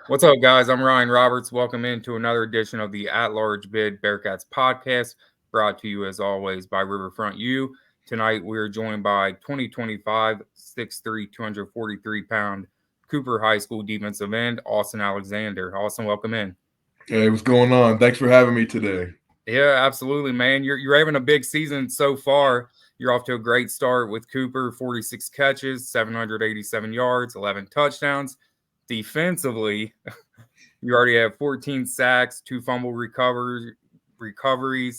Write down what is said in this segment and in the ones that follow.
What's up, guys? I'm Ryan Roberts. Welcome into another edition of the At Large Bid Bearcats podcast, brought to you as always by Riverfront U. Tonight, we are joined by 2025 6'3", 243-pound Cooper High School defensive end, Austin Alexander. Austin, welcome in. Hey, what's going on? Thanks for having me today. Yeah, absolutely, man. You're having a big season so far. You're off to a great start with Cooper, 46 catches, 787 yards, 11 touchdowns. Defensively, you already have 14 sacks, two fumble recoveries,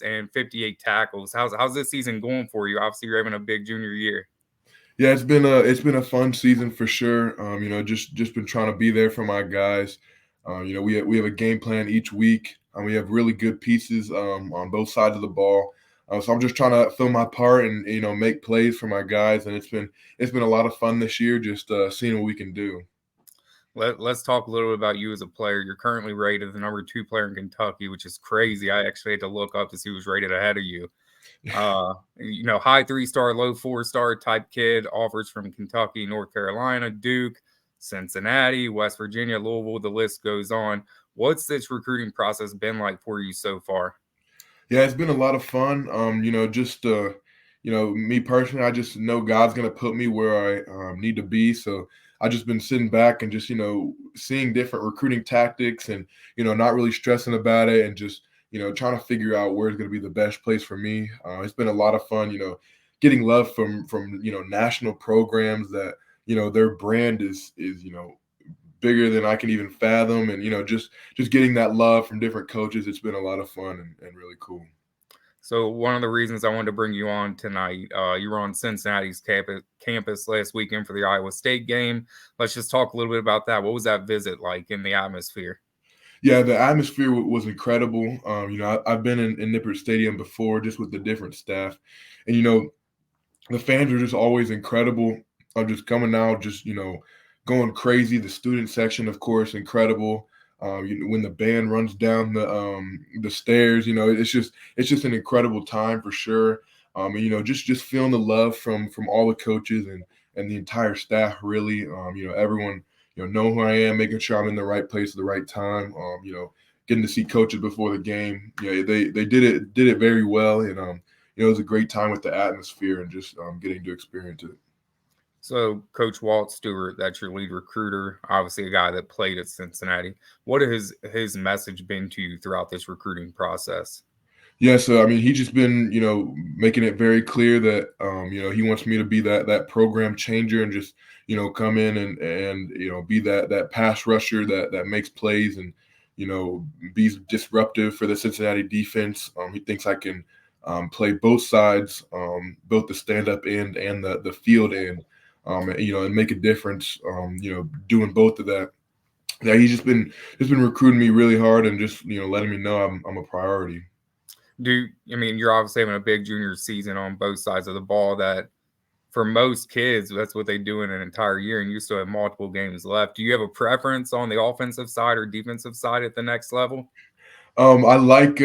and 58 tackles. How's this season going for you? Obviously, you're having a big junior year. Yeah, it's been a fun season for sure. Just been trying to be there for my guys. We have a game plan each week, and we have really good pieces on both sides of the ball. So I'm just trying to fill my part and make plays for my guys, and it's been a lot of fun this year. Just seeing what we can do. Let's talk a little bit about you as a player. You're currently rated the number 2 player in Kentucky, which is crazy. I actually had to look up to see who's rated ahead of you. High 3-star, low 4-star type kid, offers from Kentucky, North Carolina, Duke, Cincinnati, West Virginia, Louisville. The list goes on. What's this recruiting process been like for you so far? Yeah, it's been a lot of fun. Me personally, I just know God's gonna put me where I need to be. So I just been sitting back and just seeing different recruiting tactics and not really stressing about it and just trying to figure out where's gonna be the best place for me. It's been a lot of fun. Getting love from national programs that their brand is bigger than I can even fathom, and just getting that love from different coaches. It's been a lot of fun and really cool. So one of the reasons I wanted to bring you on tonight, you were on Cincinnati's campus last weekend for the Iowa State game. Let's just talk a little bit about that. What was that visit like in the atmosphere? Yeah, the atmosphere was incredible. I've been in Nippert Stadium before, just with the different staff, and the fans are just always incredible. I'm just coming out, just going crazy. The student section, of course, incredible. When the band runs down the stairs, it's just an incredible time for sure. And just feeling the love from all the coaches and the entire staff. Really, everyone know who I am, making sure I'm in the right place at the right time. Getting to see coaches before the game. They did it very well, and it was a great time with the atmosphere and just getting to experience it. So Coach Walt Stewart, that's your lead recruiter, obviously a guy that played at Cincinnati. What has his message been to you throughout this recruiting process? Yeah, so I mean, he just been, making it very clear that, he wants me to be that program changer and just, come in and be that pass rusher that makes plays and, be disruptive for the Cincinnati defense. He thinks I can play both sides, both the stand up end and the field end, and make a difference. Doing both of that. Yeah, he's just been recruiting me really hard and just letting me know I'm a priority. You're obviously having a big junior season on both sides of the ball that for most kids, that's what they do in an entire year, and you still have multiple games left. Do you have a preference on the offensive side or defensive side at the next level? I like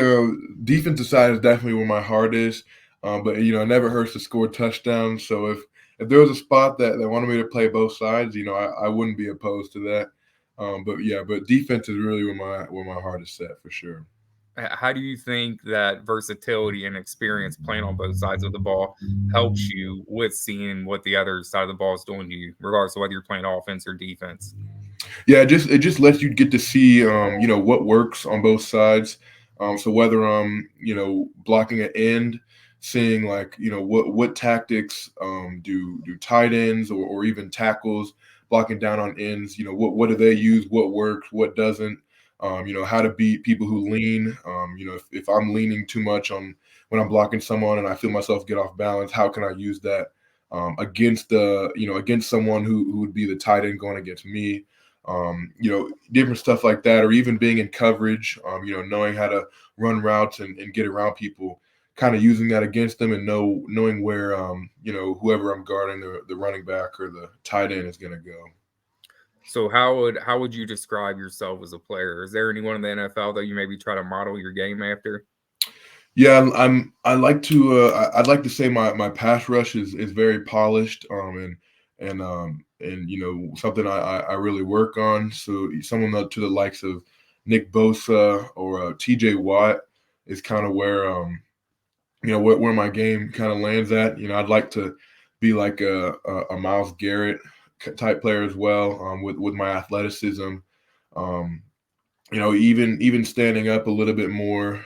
defensive side is definitely where my heart is, but it never hurts to score touchdowns. So if there was a spot that wanted me to play both sides, I wouldn't be opposed to that. But defense is really where my heart is set for sure. How do you think that versatility and experience playing on both sides of the ball helps you with seeing what the other side of the ball is doing to you, regardless of whether you're playing offense or defense? Yeah, it just lets you get to see what works on both sides. So whether I'm blocking an end, seeing like what tactics do tight ends or even tackles blocking down on ends. What do they use? What works? What doesn't? How to beat people who lean. If I'm leaning too much on when I'm blocking someone and I feel myself get off balance, how can I use that against someone who would be the tight end going against me? Different stuff like that, or even being in coverage, knowing how to run routes and get around people, kind of using that against them and knowing where, whoever I'm guarding, the running back or the tight end is going to go. So how would you describe yourself as a player? Is there anyone in the NFL that you maybe try to model your game after? Yeah, I like to I'd like to say my pass rush is very polished, and something I really work on. So someone to the likes of Nick Bosa or TJ Watt is kind of where where my game kind of lands at. I'd like to be like a Myles Garrett type player as well, with my athleticism. Um, even standing up a little bit more,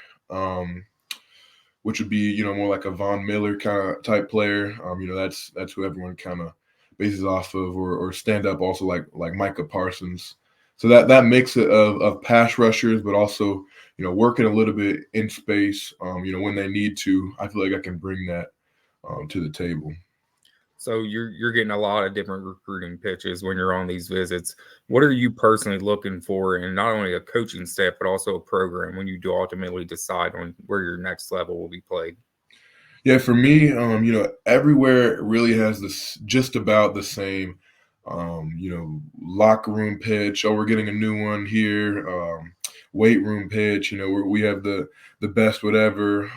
which would be more like a Von Miller kind of type player. That's who everyone kind of bases off of, or stand up also like Micah Parsons. So that mix of pass rushers, but also working a little bit in space. When they need to, I feel like I can bring that to the table. So you're getting a lot of different recruiting pitches when you're on these visits. What are you personally looking for in not only a coaching staff but also a program when you do ultimately decide on where your next level will be played? Yeah, for me, everywhere really has this just about the same, locker room pitch. Oh, we're getting a new one here. Weight room pitch. We have the best whatever.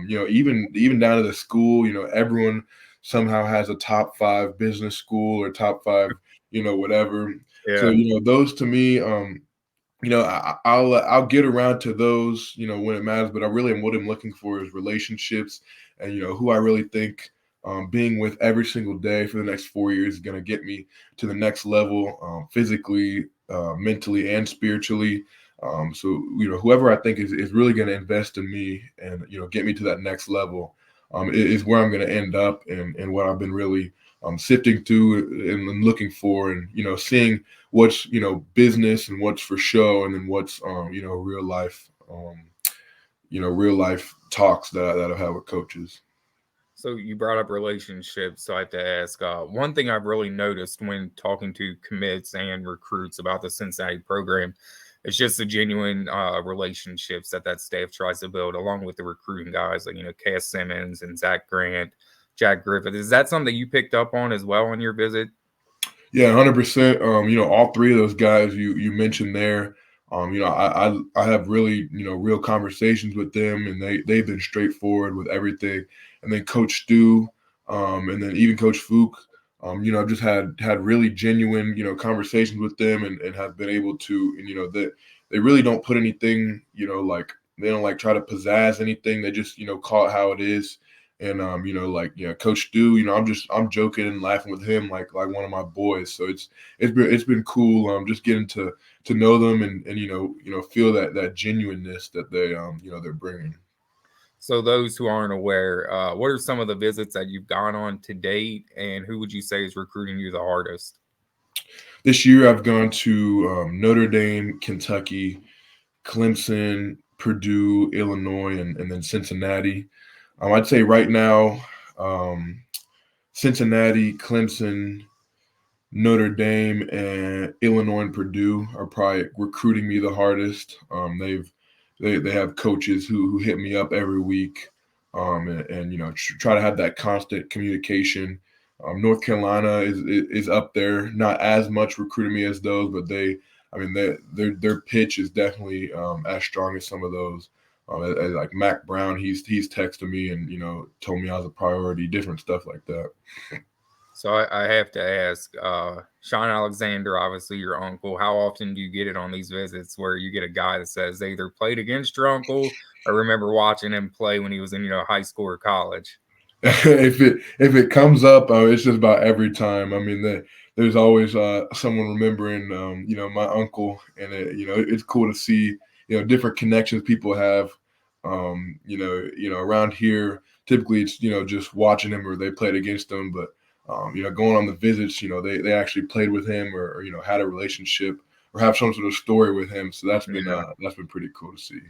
Even down to the school. Everyone somehow has a top 5 business school or top 5, whatever. So Yeah. those to me, I'll get around to those, when it matters. But I really am what I'm looking for is relationships, and who I really think being with every single day for the next 4 years is going to get me to the next level, physically, mentally, and spiritually. So whoever I think is really going to invest in me and get me to that next level, is where I'm going to end up, and what I've been really sifting through and looking for, and seeing what's business and what's for show, and then what's real life talks that I've had with coaches. So you brought up relationships. So I have to ask, one thing I've really noticed when talking to commits and recruits about the Cincinnati program, it's just the genuine relationships that staff tries to build, along with the recruiting guys like Cass Simmons and Zach Grant, Jack Griffith. Is that something you picked up on as well in your visit? Yeah, 100%. All three of those guys you mentioned there. I have really real conversations with them, and they've been straightforward with everything. And then Coach Stu, and then even Coach Fook. I've just had really genuine conversations with them, and have been able to, and they really don't put anything, like they don't like try to pizzazz anything. They just call it how it is. And Coach Stu, I'm joking and laughing with him like one of my boys. So it's been cool, just getting to know them, and feel that genuineness that they're bringing. So those who aren't aware, what are some of the visits that you've gone on to date, and who would you say is recruiting you the hardest? This year I've gone to Notre Dame, Kentucky, Clemson, Purdue, Illinois, and then Cincinnati. I'd say right now, Cincinnati, Clemson, Notre Dame, and Illinois and Purdue are probably recruiting me the hardest. They have coaches who hit me up every week, and try to have that constant communication. North Carolina is up there, not as much recruiting me as those, but their pitch is definitely as strong as some of those. Like Mac Brown, he's texted me and told me I was a priority, different stuff like that. So I have to ask, Sean Alexander, obviously your uncle, how often do you get it on these visits where you get a guy that says they either played against your uncle or remember watching him play when he was in high school or college? If it comes up, it's just about every time. I mean, there's always someone remembering, my uncle, and it's cool to see different connections people have. Around here, typically it's just watching him or they played against him, but going on the visits, they actually played with him, or had a relationship or have some sort of story with him. So Yeah. that's been pretty cool to see.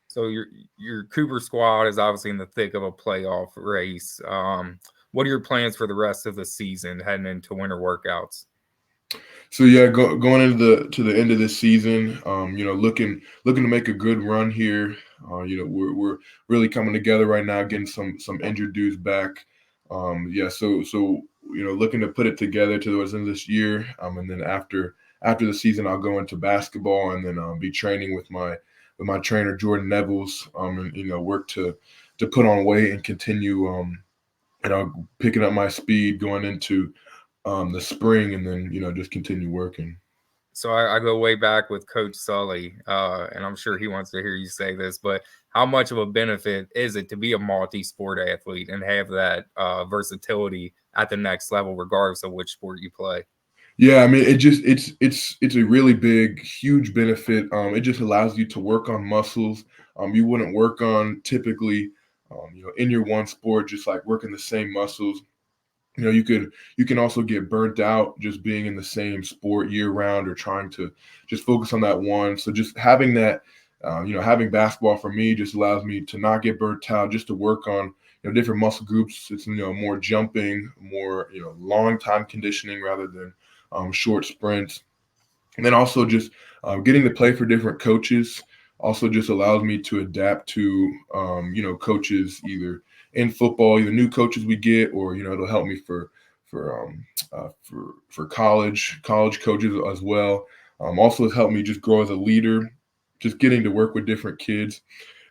So your Cooper squad is obviously in the thick of a playoff race. What are your plans for the rest of the season heading into winter workouts? So yeah, going into the end of this season, looking to make a good run here. We're really coming together right now, getting some injured dudes back. Yeah, so looking to put it together to the end of this year. And then after the season, I'll go into basketball, and then be training with my trainer Jordan Nevels. And work to put on weight and continue picking up my speed going into the spring, and then just continue working. So I go way back with Coach Sully, and I'm sure he wants to hear you say this, but how much of a benefit is it to be a multi-sport athlete and have that versatility at the next level, regardless of which sport you play? Yeah, I mean, it's a really big, huge benefit. It just allows you to work on muscles. You wouldn't work on typically, in your one sport, just like working the same muscles. You can also get burnt out just being in the same sport year round or trying to just focus on that one. So just having that, having basketball for me just allows me to not get burnt out, just to work on different muscle groups. It's more jumping, more long time conditioning rather than short sprints. And then also just getting to play for different coaches also just allows me to adapt to coaches either in football, either new coaches we get, or it'll help me for college coaches as well. Also has helped me just grow as a leader, just getting to work with different kids.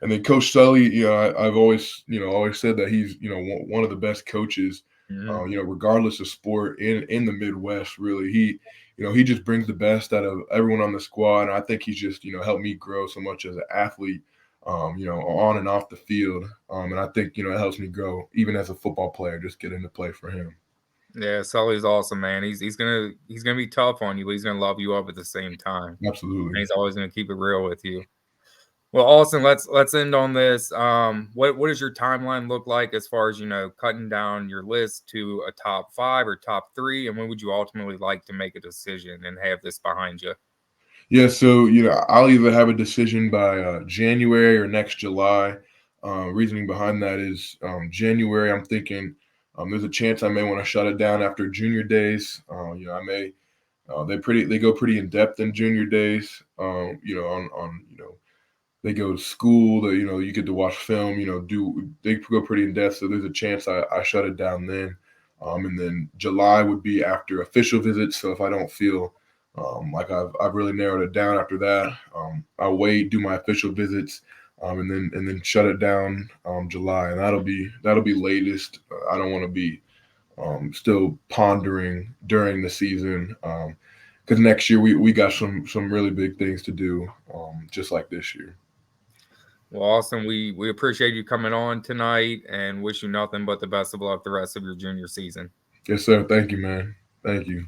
And then Coach Sully, I've always said that he's one of the best coaches, Mhm. regardless of sport in the Midwest. Really, he just brings the best out of everyone on the squad. And I think he's just helped me grow so much as an athlete, on and off the field. And I think it helps me grow even as a football player, just getting to play for him. Yeah, Sully's awesome, man. He's gonna be tough on you, but he's gonna love you up at the same time, and Absolutely. he's always gonna keep it real with you. Well, Austin, let's end on this. What does your timeline look like as far as cutting down your list to a top 5 or top 3, and when would you ultimately like to make a decision and have this behind you? Yeah, so I'll either have a decision by January or next July. Reasoning behind that is January. I'm thinking there's a chance I may want to shut it down after junior days. I may they go pretty in depth in junior days. On they go to school. You get to watch film. They go pretty in depth. So there's a chance I shut it down then. And then July would be after official visits. So if I don't feel like I've really narrowed it down after that, I'll wait, do my official visits, and then shut it down July, and that'll be latest. I don't want to be still pondering during the season, because next year we got some really big things to do, just like this year. Well, Austin, we appreciate you coming on tonight and wish you nothing but the best of luck the rest of your junior season. Yes, sir. Thank you, man. Thank you.